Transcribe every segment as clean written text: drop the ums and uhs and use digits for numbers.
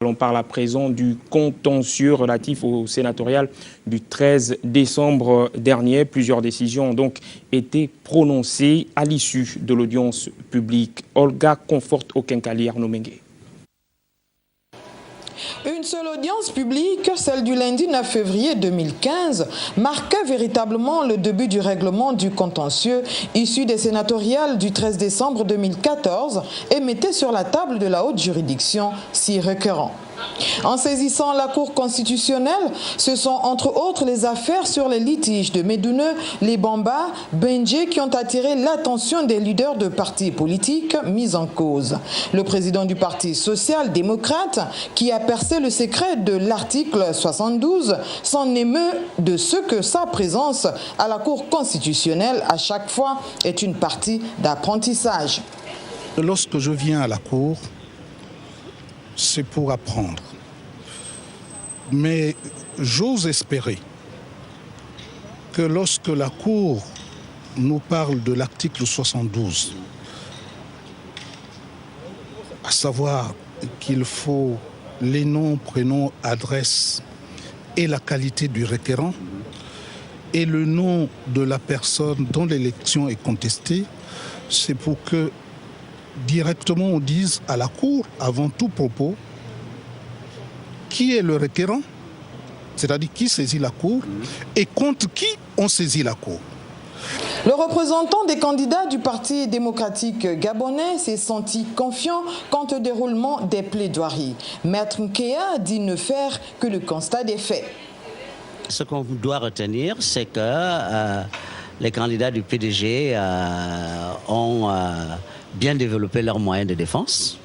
On parle à présent du contentieux relatif au sénatorial du 13 décembre dernier. Plusieurs décisions ont donc été prononcées à l'issue de l'audience publique. Olga conforte Okenkali Arnaud Mengue. Une seule audience publique, celle du lundi 9 février 2015, marqua véritablement le début du règlement du contentieux issu des sénatoriales du 13 décembre 2014 et mettait sur la table de la haute juridiction 6 requérants. En saisissant la Cour constitutionnelle, ce sont entre autres les affaires sur les litiges de Médouneux, les Bamba, Benjé qui ont attiré l'attention des leaders de partis politiques mis en cause. Le président du Parti social-démocrate, qui a percé le secret de l'article 72, s'en émeut de ce que sa présence à la Cour constitutionnelle à chaque fois est une partie d'apprentissage. Lorsque je viens à la Cour, c'est pour apprendre. Mais j'ose espérer que lorsque la Cour nous parle de l'article 72, à savoir qu'il faut les noms, prénoms, adresses et la qualité du requérant et le nom de la personne dont l'élection est contestée, c'est pour que directement on dise à la Cour, avant tout propos, qui est le requérant, c'est-à-dire qui saisit la Cour et contre qui on saisit la Cour. Le représentant des candidats du Parti démocratique gabonais s'est senti confiant quant au déroulement des plaidoiries. Maître Nkea dit ne faire que le constat des faits. Ce qu'on doit retenir, c'est que les candidats du PDG ont bien développé leurs moyens de défense.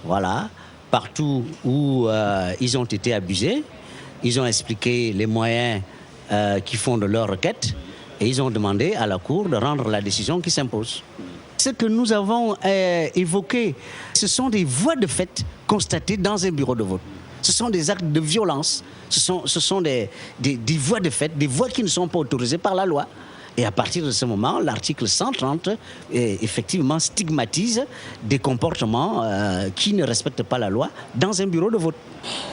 Voilà. Partout où ils ont été abusés, ils ont expliqué les moyens qui font de leur requête et ils ont demandé à la Cour de rendre la décision qui s'impose. Ce que nous avons évoqué, ce sont des voies de fait constatées dans un bureau de vote. Ce sont des actes de violence, ce sont des voies de fait, des voies qui ne sont pas autorisées par la loi. Et à partir de ce moment, l'article 130 effectivement stigmatise des comportements qui ne respectent pas la loi dans un bureau de vote.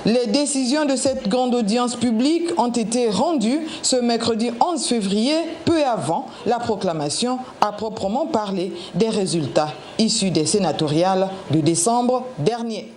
Les décisions de cette grande audience publique ont été rendues ce mercredi 11 février, peu avant la proclamation à proprement parler des résultats issus des sénatoriales de décembre dernier.